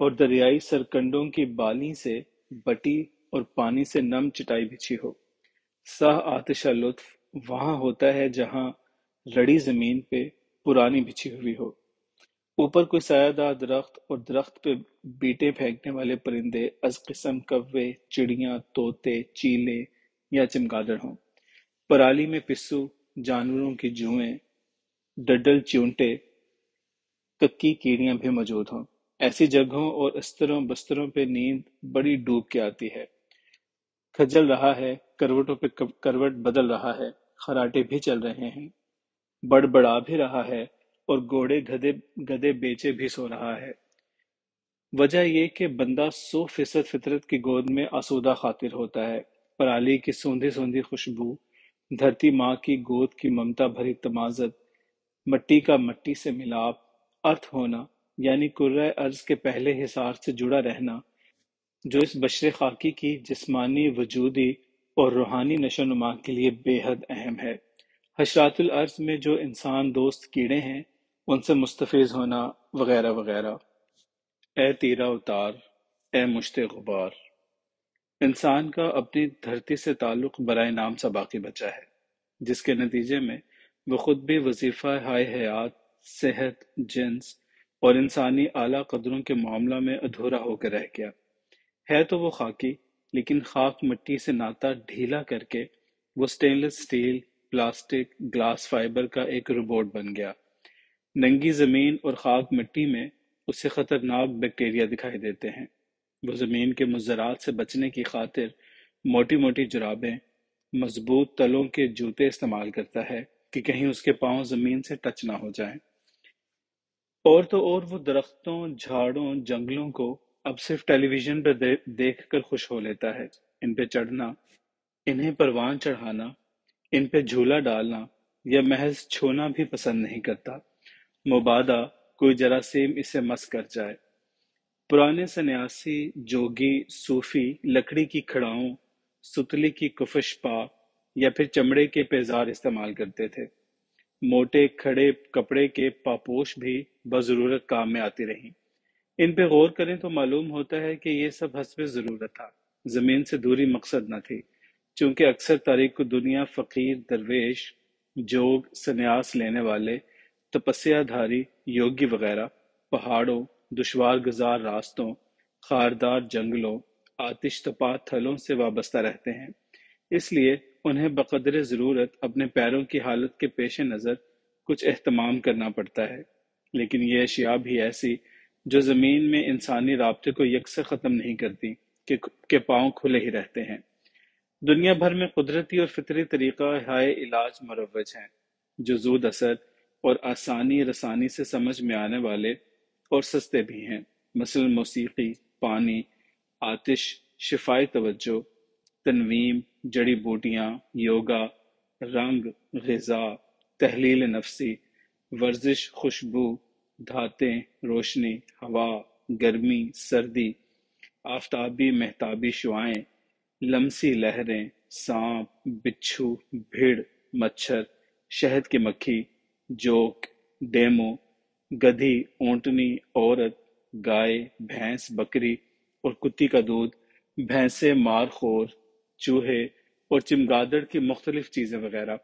اور دریائی سرکنڈوں کی بالی سے بٹی اور پانی سے نم چٹائی بچھی ہو۔ سہ آتشہ لطف وہاں ہوتا ہے جہاں رڑی زمین پہ پرانی بچھی ہوئی ہو، اوپر کوئی سایہ دار درخت اور درخت پہ بیٹے پھینکنے والے پرندے از قسم کوے، چڑیاں، طوطے، چیلے یا چمگادڑ ہوں۔ پرالی میں پسو، جانوروں کی جوئیں، ڈڈل چیونٹے، ککی کیڑیاں بھی موجود ہوں۔ ایسی جگہوں اور استروں بستروں پہ نیند بڑی ڈوب کے آتی ہے۔ کھجل رہا ہے، کروٹوں پہ کروٹ بدل رہا ہے، خراٹے بھی چل رہے ہیں، بڑبڑا بھی رہا ہے، اور گھوڑے گدے بیچے بھی سو رہا ہے۔ وجہ یہ کہ بندہ 100% فطرت کی گود میں آسودہ خاطر ہوتا ہے۔ پرالی کی سوندھی سوندھی خوشبو، دھرتی ماں کی گود کی ممتا بھری تمازت، مٹی کا مٹی سے ملاپ، ارتھ ہونا، یعنی کرۂ ارض کے پہلے حصار سے جڑا رہنا، جو اس بشر خاکی کی جسمانی، وجودی اور روحانی نشو و نما کے لیے بے حد اہم ہے۔ حشرات الارض میں جو انسان دوست کیڑے ہیں، ان سے مستفیض ہونا، وغیرہ وغیرہ۔ اے تیرا اتار، اے مشت غبار، انسان کا اپنی دھرتی سے تعلق برائے نام سا باقی بچا ہے، جس کے نتیجے میں وہ خود بھی وظیفہ ہائے حیات، صحت، جنس اور انسانی اعلیٰ قدروں کے معاملہ میں ادھورا ہو کے رہ گیا ہے۔ تو وہ خاکی، لیکن خاک مٹی سے ناتا ڈھیلا کر کے وہ stainless steel, plastic, glass fibre کا ایک روبوٹ بن گیا۔ ننگی زمین اور خاک مٹی میں اسے خطرناک بیکٹیریا دکھائی دیتے ہیں۔ وہ زمین کے مضرات سے بچنے کی خاطر موٹی موٹی جرابیں، مضبوط تلوں کے جوتے استعمال کرتا ہے کہ کہیں اس کے پاؤں زمین سے ٹچ نہ ہو جائیں۔ اور تو اور وہ درختوں، جھاڑوں، جنگلوں کو اب صرف ٹیلی ویژن پر دیکھ کر خوش ہو لیتا ہے۔ ان پہ چڑھنا، انہیں پروان چڑھانا، ان پہ جھولا ڈالنا یا محض چھونا بھی پسند نہیں کرتا، مبادا کوئی جراثیم اسے مس کر جائے۔ پرانے سنیاسی، جوگی، صوفی لکڑی کی کھڑاؤں، ستلی کی کفش پا یا پھر چمڑے کے پیزار استعمال کرتے تھے۔ موٹے کھڑے کپڑے کے پاپوش بھی بضرورت کام میں آتی رہیں۔ ان پہ غور کریں تو معلوم ہوتا ہے کہ یہ سب حسب ضرورت تھا، زمین سے دوری مقصد نہ تھی، چونکہ اکثر تاریک دنیا فقیر، درویش، جوگ، سنیاس لینے والے، تپسیا دھاری، یوگی وغیرہ پہاڑوں، دشوار گزار راستوں، خاردار جنگلوں، آتش تپا تھلوں سے وابستہ رہتے ہیں۔ اس لیے انہیں بقدر ضرورت اپنے پیروں کی حالت کے پیش نظر کچھ اہتمام کرنا پڑتا ہے، لیکن یہ اشیاء بھی ایسی جو زمین میں انسانی رابطے کو یکسر ختم نہیں کرتی کہ پاؤں کھلے ہی رہتے ہیں۔ دنیا بھر میں قدرتی اور فطری طریقہ ہائے علاج مروج ہیں، جو زود اثر اور آسانی رسانی سے سمجھ میں آنے والے اور سستے بھی ہیں، مثلا موسیقی، پانی، آتش، شفائی توجہ، تنویم، جڑی بوٹیاں، یوگا، رنگ، غذا، تحلیل نفسی، ورزش، خوشبو، دھاتیں، روشنی، ہوا، گرمی، سردی، آفتابی مہتابی شعاعیں، لمسی لہریں، سانپ، بچھو، بھیڑ، مچھر، شہد کی مکھی، جوک، ڈیمو، گدھی، اونٹنی، عورت، گائے، بھینس، بکری اور کتی کا دودھ، بھینسیں، مار خور، چوہے اور چمگادڑ کی مختلف چیزیں وغیرہ۔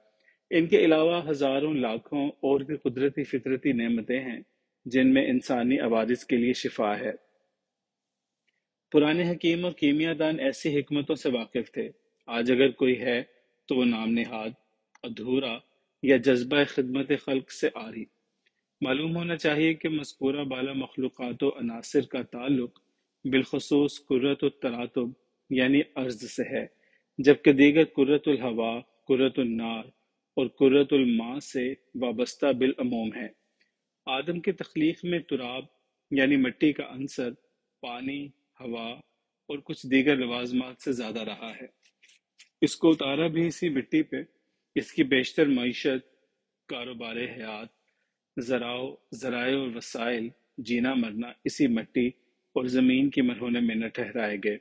ان کے علاوہ ہزاروں لاکھوں اور بھی قدرتی فطرتی نعمتیں ہیں جن میں انسانی عوارض کے لیے شفا ہے۔ پرانے حکیم اور کیمیا دان ایسی حکمتوں سے واقف تھے۔ آج اگر کوئی ہے تو وہ نام نہاد، ادھورا یا جذبہ خدمت خلق سے عاری۔ معلوم ہونا چاہیے کہ مذکورہ بالا مخلوقات و عناصر کا تعلق بالخصوص کرۃ التراتب یعنی ارض سے ہے، جبکہ دیگر کرۃ الہوا، کرۃ النار اور کرۃ الماء سے وابستہ بالعموم ہے۔ آدم کی تخلیق میں تراب یعنی مٹی کا عنصر پانی، ہوا اور کچھ دیگر لوازمات سے زیادہ رہا ہے۔ اس کو اتارا بھی اسی مٹی پہ۔ اس کی بیشتر معیشت، کاروبار حیات، ذرائع و وسائل، جینا مرنا اسی مٹی اور زمین کی مرہون میں ٹھہرائے گئے۔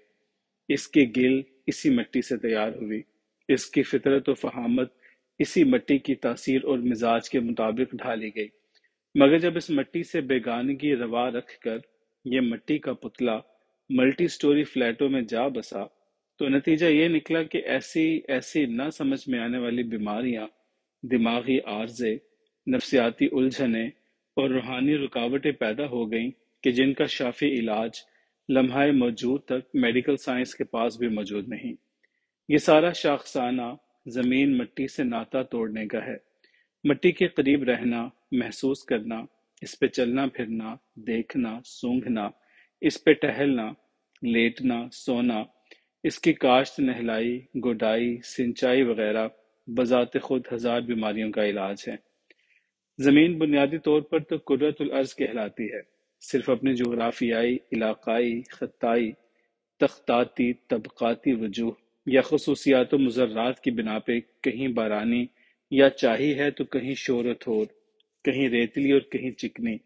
اس کی گل اسی مٹی سے تیار ہوئی، اس کی فطرت و فہامت اسی مٹی کی تاثیر اور مزاج کے مطابق ڈھالی گئی، مگر جب اس مٹی سے بیگانگی روا رکھ کر یہ مٹی کا پتلا ملٹی سٹوری فلیٹوں میں جا بسا تو نتیجہ یہ نکلا کہ ایسی ایسی نہ سمجھ میں آنے والی بیماریاں، دماغی عارضے، نفسیاتی الجھنیں اور روحانی رکاوٹیں پیدا ہو گئیں کہ جن کا شافی علاج لمحہ موجود تک میڈیکل سائنس کے پاس بھی موجود نہیں۔ یہ سارا شاخسانہ زمین مٹی سے ناتا توڑنے کا ہے۔ مٹی کے قریب رہنا، محسوس کرنا، اس پہ چلنا پھرنا، دیکھنا، سونگھنا، اس پہ ٹہلنا، لیٹنا، سونا، اس کی کاشت، نہلائی، گڈائی، سنچائی وغیرہ بذات خود ہزار بیماریوں کا علاج ہے۔ زمین بنیادی طور پر تو کرۃ الارض کہلاتی ہے، صرف اپنی جغرافیائی، علاقائی، خطائی، تخطاطی، طبقاتی وجوہ یا خصوصیات و مضرات کی بنا پہ کہیں بارانی یا چاہی ہے تو کہیں شور و تھور، کہیں ریتلی اور کہیں چکنی،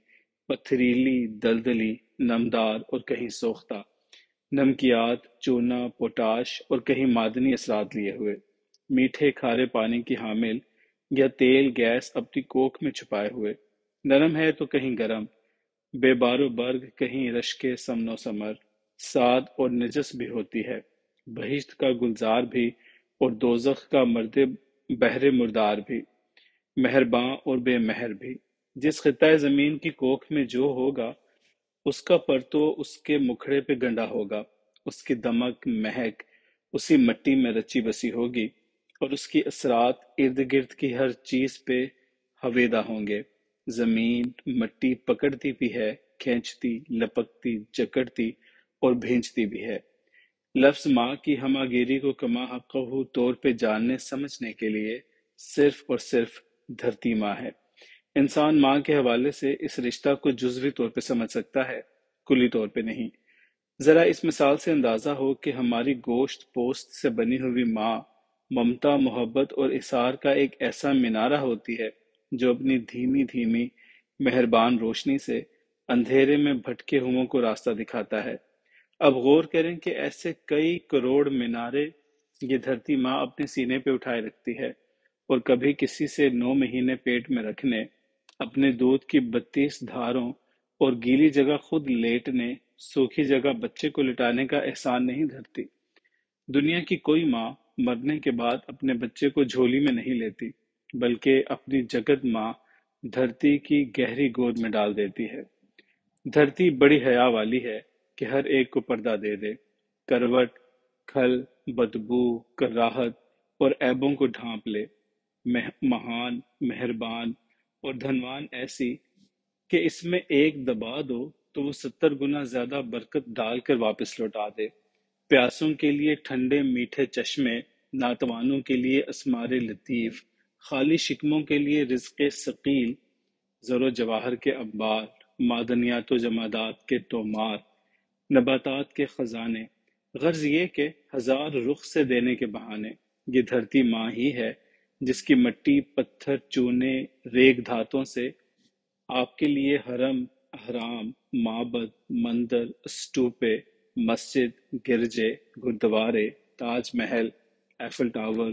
پتھریلی، دلدلی، نمدار اور کہیں سوختہ، نمکیات، چونا، پوٹاش اور کہیں معدنی اثرات لیے ہوئے، میٹھے کھارے پانی کی حامل یا تیل گیس اپنی کوکھ میں چھپائے ہوئے، نرم ہے تو کہیں گرم، بے بار و برگ کہیں رشک سمن و سمر، ساد اور نجس بھی ہوتی ہے، بہشت کا گلزار بھی اور دوزخ کا مرد بحر مردار بھی، مہرباں اور بے مہر بھی۔ جس خطۂ زمین کی کوکھ میں جو ہوگا اس کا پرتو اس کے مکھڑے پہ گنڈا ہوگا، اس کی دمک مہک اسی مٹی میں رچی بسی ہوگی اور اس کی اثرات ارد گرد کی ہر چیز پہ ہویدہ ہوں گے۔ زمین مٹی پکڑتی بھی ہے، کھینچتی، لپکتی، جکڑتی اور بھینچتی بھی ہے۔ لفظ ماں کی ہمہ گیری کو کما حقہ طور پہ جاننے سمجھنے کے لیے صرف اور صرف دھرتی ماں ہے۔ انسان ماں کے حوالے سے اس رشتہ کو جزوی طور پہ سمجھ سکتا ہے، کلی طور پہ نہیں۔ ذرا اس مثال سے اندازہ ہو کہ ہماری گوشت پوست سے بنی ہوئی ماں ممتا، محبت اور اثار کا ایک ایسا مینارہ ہوتی ہے جو اپنی دھیمی دھیمی مہربان روشنی سے اندھیرے میں بھٹکے ہوئوں کو راستہ دکھاتا ہے۔ اب غور کریں کہ ایسے کئی کروڑ مینارے یہ دھرتی ماں اپنے سینے پہ اٹھائے رکھتی ہے، اور کبھی کسی سے 9 مہینے پیٹ میں رکھنے، اپنے دودھ کی 32 دھاروں اور گیلی جگہ خود لیٹنے، سوکھی جگہ بچے کو لٹانے کا احسان نہیں دھرتی۔ دنیا کی کوئی ماں مرنے کے بعد اپنے بچے کو جھولی میں نہیں لیتی، بلکہ اپنی جگت ماں دھرتی کی گہری گود میں ڈال دیتی ہے۔ دھرتی بڑی حیا والی ہے کہ ہر ایک کو پردہ دے دے، کروٹ، کھل، بدبو، کراہت اور عیبوں کو ڈھانپ لے، مہان، مہربان اور دھنوان ایسی کہ اس میں ایک دبا دو تو وہ 70 گنا زیادہ برکت ڈال کر واپس لوٹا دے۔ پیاسوں کے لیے ٹھنڈے میٹھے چشمے، ناتوانوں کے لیے اسمار لطیف، خالی شکموں کے لیے رزق ثقیل، زر و جواہر کے انبار، معدنیات و جمادات کے تومار، نباتات کے خزانے، غرض یہ کہ ہزار رخ سے دینے کے بہانے۔ یہ دھرتی ماں ہی ہے جس کی مٹی، پتھر، چونے، ریگ دھاتوں سے آپ کے لیے حرم، احرام، معبد، مندر، اسٹوپے، مسجد، گرجے، گردوارے، تاج محل، ایفل ٹاور،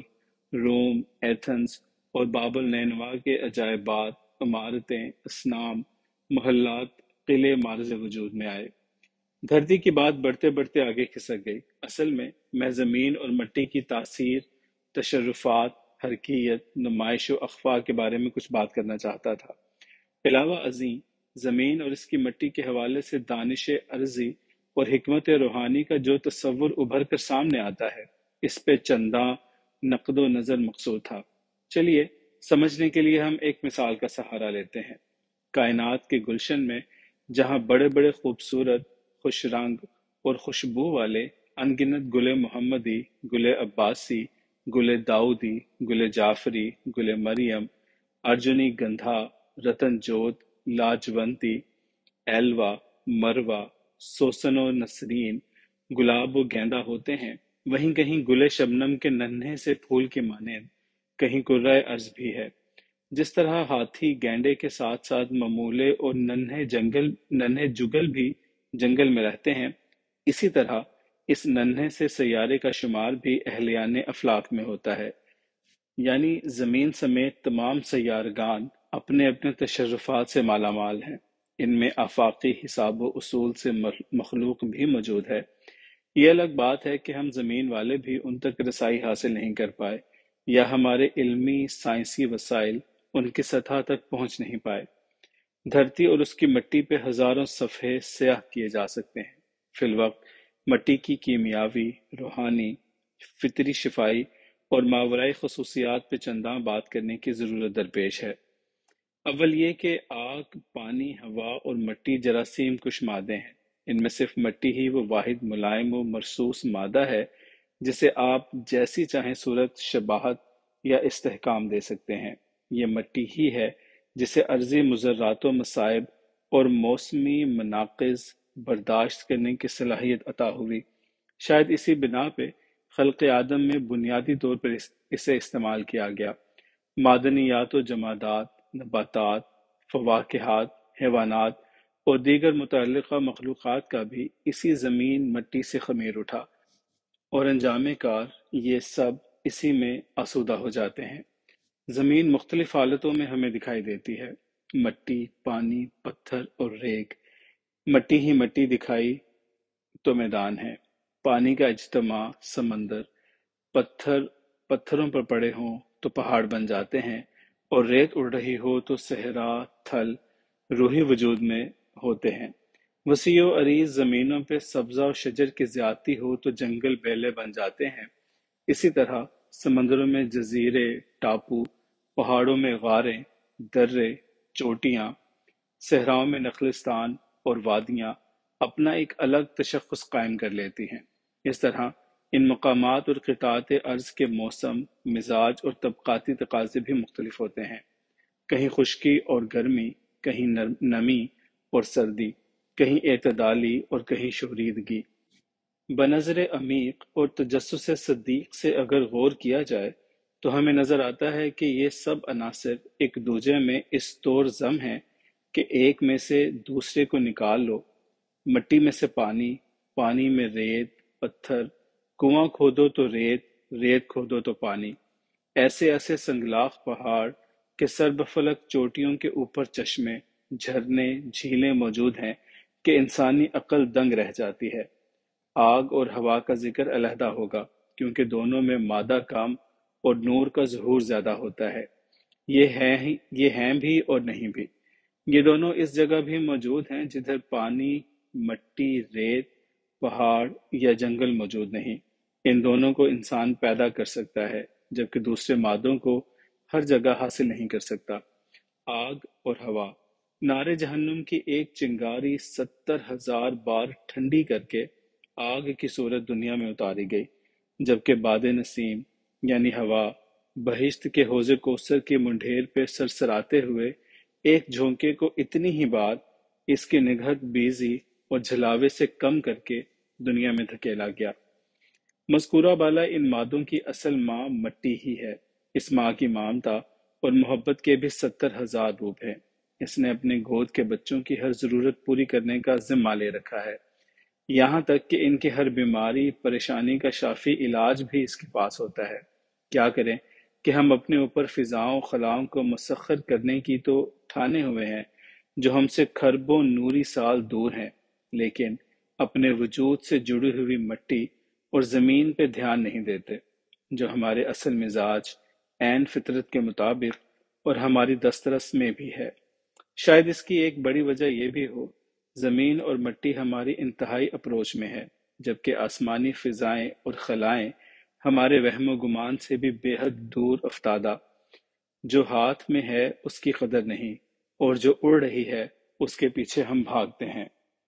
روم، ایتھنز اور باب النینوا کے عجائبات، عمارتیں، اصنام، محلات، قلعے معرض وجود میں آئے۔ دھرتی کی بات بڑھتے بڑھتے آگے کھسک گئی۔ اصل میں زمین اور مٹی کی تاثیر، تشرفات، حرکیت، نمائش و اخفاء کے بارے میں کچھ بات کرنا چاہتا تھا۔ علاوہ ازیں زمین اور اس کی مٹی کے حوالے سے دانش ارضی اور حکمت روحانی کا جو تصور ابھر کر سامنے آتا ہے، اس پہ چنداں نقد و نظر مقصور تھا۔ چلیے سمجھنے کے لیے ہم ایک مثال کا سہارا لیتے ہیں۔ کائنات کے گلشن میں جہاں بڑے بڑے خوبصورت، خوش رنگ اور خوشبو والے ان گنت گل محمدی، گل عباسی، گل داؤدی، گل جعفری، گل مریم، ارجنی گندھا، رتن جوت، لاجونتی، ایلوا، مروا، سوسن و نسرین، گلاب و گیندا ہوتے ہیں، وہیں کہیں گل شبنم کے ننھے سے پھول کے مانند کہیں کرۂ ارض بھی ہے۔ جس طرح ہاتھی گینڈے کے ساتھ ساتھ ممولے اور ننھے جگل بھی جنگل میں رہتے ہیں، اسی طرح اس ننھے سے سیارے کا شمار بھی اہلیان افلاک میں ہوتا ہے، یعنی زمین سمیت تمام سیارگان اپنے اپنے تشرفات سے مالا مال ہیں۔ ان میں آفاقی حساب و اصول سے مخلوق بھی موجود ہے۔ یہ الگ بات ہے کہ ہم زمین والے بھی ان تک رسائی حاصل نہیں کر پائے، یا ہمارے علمی سائنسی وسائل ان کی سطح تک پہنچ نہیں پائے۔ دھرتی اور اس کی مٹی پہ ہزاروں صفحے سیاہ کیے جا سکتے ہیں۔ فی الوقت مٹی کی کیمیاوی، روحانی، فطری شفائی اور ماورائی خصوصیات پہ چنداں بات کرنے کی ضرورت درپیش ہے۔ اول یہ کہ آگ، پانی، ہوا اور مٹی جراثیم کش مادے ہیں۔ ان میں صرف مٹی ہی وہ واحد ملائم و مرصوص مادہ ہے جسے آپ جیسی چاہیں صورت، شباہت یا استحکام دے سکتے ہیں۔ یہ مٹی ہی ہے جسے عرضی مضرات و مصائب اور موسمی مناقض برداشت کرنے کی صلاحیت عطا ہوئی۔ شاید اسی بنا پہ خلق آدم میں بنیادی طور پر اسے استعمال کیا گیا۔ معدنیات و جمادات، نباتات، فواکہات، حیوانات اور دیگر متعلقہ مخلوقات کا بھی اسی زمین مٹی سے خمیر اٹھا، اور انجام کار یہ سب اسی میں آسودہ ہو جاتے ہیں۔ زمین مختلف حالتوں میں ہمیں دکھائی دیتی ہے: مٹی، پانی، پتھر اور ریگ۔ مٹی ہی مٹی دکھائی تو میدان ہے، پانی کا اجتماع سمندر، پتھروں پر پڑے ہوں تو پہاڑ بن جاتے ہیں، اور ریت اڑ رہی ہو تو صحرا، تھل روحی وجود میں ہوتے ہیں۔ وسیع و عریض زمینوں پہ سبزہ و شجر کی زیادتی ہو تو جنگل بیلے بن جاتے ہیں۔ اسی طرح سمندروں میں جزیرے، ٹاپو، پہاڑوں میں غاریں، درے، چوٹیاں، صحراؤں میں نخلستان اور وادیاں اپنا ایک الگ تشخص قائم کر لیتی ہیں۔ اس طرح ان مقامات اور قطاعت ارض کے موسم، مزاج اور طبقاتی تقاضے بھی مختلف ہوتے ہیں۔ کہیں خشکی اور گرمی، کہیں نمی اور سردی، کہیں اعتدالی اور کہیں شوریدگی۔ بنظر عمیق اور تجسس صدیق سے اگر غور کیا جائے تو ہمیں نظر آتا ہے کہ یہ سب عناصر ایک دوجے میں اس طور ضم ہیں کہ ایک میں سے دوسرے کو نکال لو، مٹی میں سے پانی، پانی میں ریت، پتھر، کنواں کھودو تو ریت، ریت کھودو تو پانی۔ ایسے ایسے سنگلاخ پہاڑ کہ سربفلک چوٹیوں کے اوپر چشمے، جھرنے، جھیلیں موجود ہیں کہ انسانی عقل دنگ رہ جاتی ہے۔ آگ اور ہوا کا ذکر علیحدہ ہوگا، کیونکہ دونوں میں مادہ کم اور نور کا ظہور زیادہ ہوتا ہے۔ یہ ہیں بھی اور نہیں بھی۔ یہ دونوں اس جگہ بھی موجود ہیں جدھر پانی، مٹی، ریت، پہاڑ یا جنگل موجود نہیں۔ ان دونوں کو انسان پیدا کر سکتا ہے، جبکہ دوسرے مادوں کو ہر جگہ حاصل نہیں کر سکتا۔ آگ اور ہوا، نار جہنم کی ایک چنگاری 70,000 بار ٹھنڈی کر کے آگ کی صورت دنیا میں اتاری گئی، جبکہ باد نسیم یعنی ہوا بہشت کے حوض کوثر کی منڈھیر پہ سرسراتے ہوئے ایک جھونکے کو اتنی ہی بار اس کی نگہت بیزی اور جھلاوے سے کم کر کے دنیا میں دھکیلا گیا۔ مذکورہ بالا ان مادوں کی اصل ماں مٹی ہی ہے۔ اس ماں کی ممتا اور محبت کے بھی 70,000 روپ ہیں۔ اس نے اپنے گود کے بچوں کی ہر ضرورت پوری کرنے کا ذمہ لے رکھا ہے، یہاں تک کہ ان کی ہر بیماری، پریشانی کا شافی علاج بھی اس کے پاس ہوتا ہے۔ کیا کریں کہ ہم اپنے اوپر فضاؤں خلاؤں کو مسخر کرنے کی تو ٹھانے ہوئے ہیں جو ہم سے کھربوں نوری سال دور ہیں، لیکن اپنے وجود سے جڑی ہوئی مٹی اور زمین پہ دھیان نہیں دیتے، جو ہمارے اصل مزاج، عین فطرت کے مطابق اور ہماری دسترس میں بھی ہے۔ شاید اس کی ایک بڑی وجہ یہ بھی ہو، زمین اور مٹی ہماری انتہائی اپروچ میں ہے، جبکہ آسمانی فضائیں اور خلائیں ہمارے وہم و گمان سے بھی بے حد دور افتادہ۔ جو ہاتھ میں ہے اس کی قدر نہیں، اور جو اڑ رہی ہے اس کے پیچھے ہم بھاگتے ہیں۔